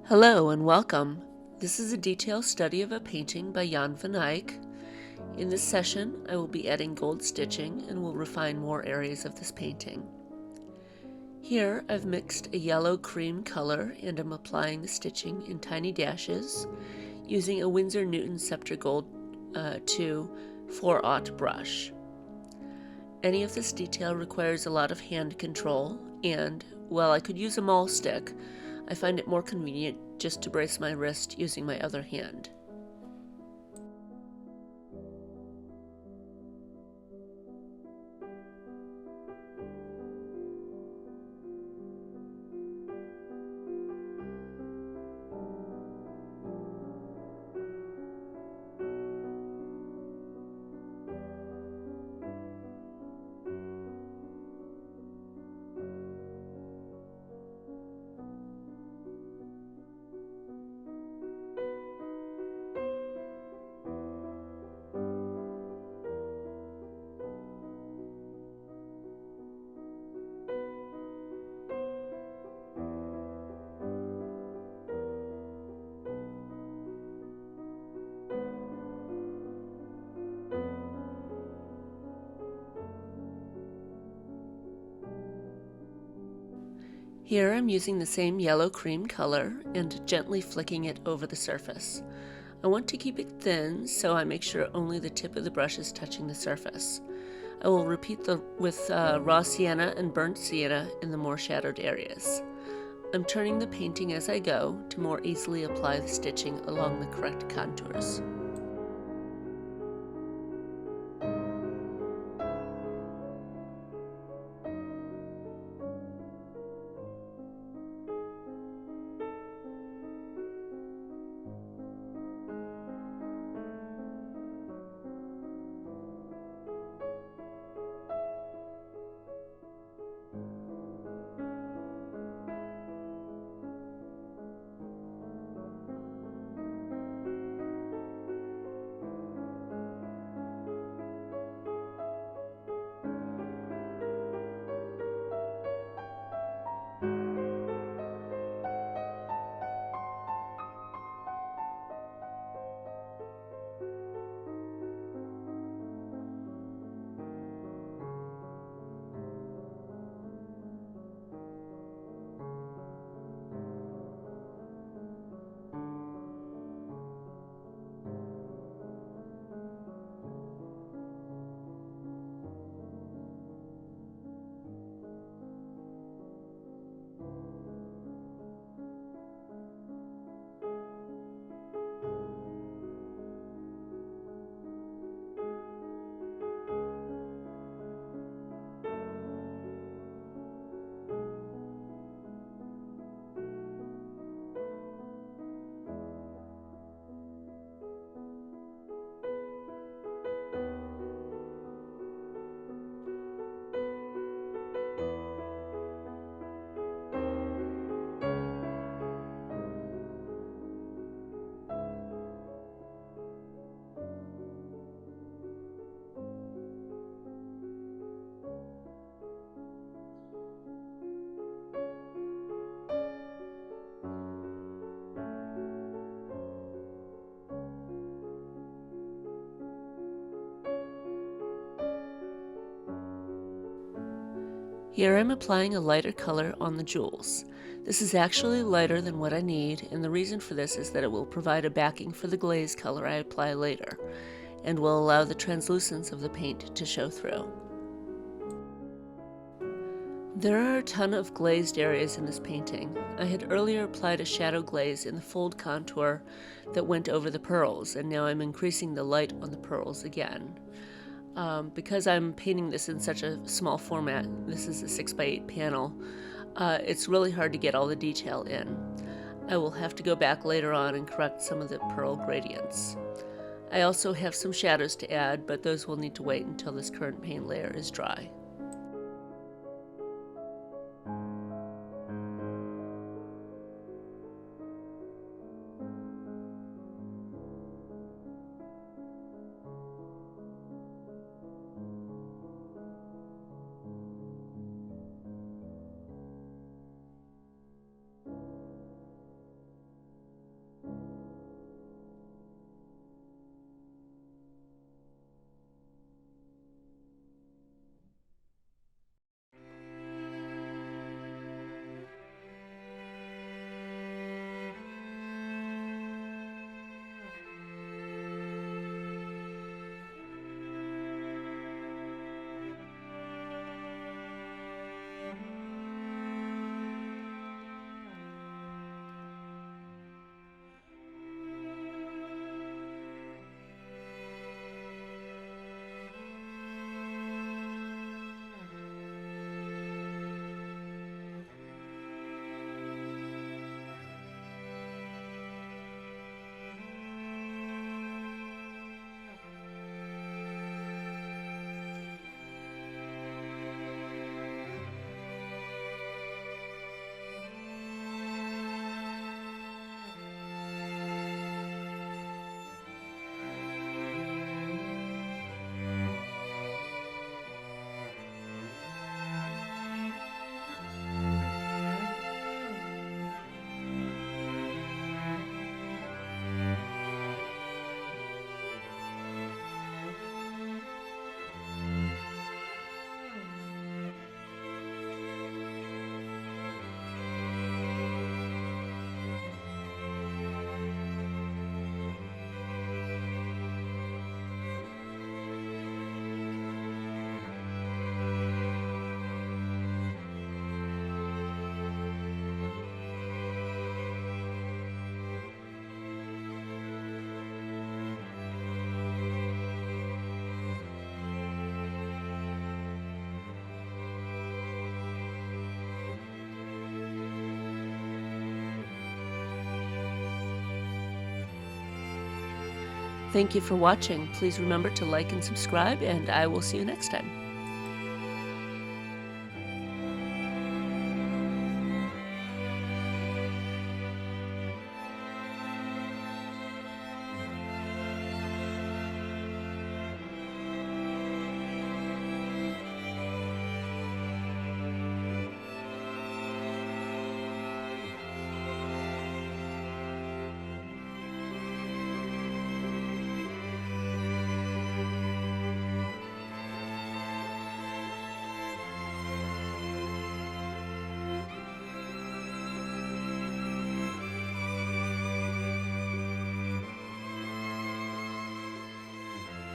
Hello and welcome. This is a detailed study of a painting by Jan van Eyck. In this session, I will be adding gold stitching and will refine more areas of this painting. Here, I've mixed a yellow cream color and I'm applying the stitching in tiny dashes using a Winsor Newton Scepter Gold 2 4/0 brush. Any of this detail requires a lot of hand control, and while I could use a maul stick, I find it more convenient just to brace my wrist using my other hand. Here I'm using the same yellow cream color and gently flicking it over the surface. I want to keep it thin, so I make sure only the tip of the brush is touching the surface. I will repeat with raw sienna and burnt sienna in the more shadowed areas. I'm turning the painting as I go to more easily apply the stitching along the correct contours. Here I'm applying a lighter color on the jewels. This is actually lighter than what I need, and the reason for this is that it will provide a backing for the glaze color I apply later, and will allow the translucence of the paint to show through. There are a ton of glazed areas in this painting. I had earlier applied a shadow glaze in the fold contour that went over the pearls, and now I'm increasing the light on the pearls again. Because I'm painting this in such a small format, this is a 6x8 panel, it's really hard to get all the detail in. I will have to go back later on and correct some of the pearl gradients. I also have some shadows to add, but those will need to wait until this current paint layer is dry. Thank you for watching. Please remember to like and subscribe, and I will see you next time.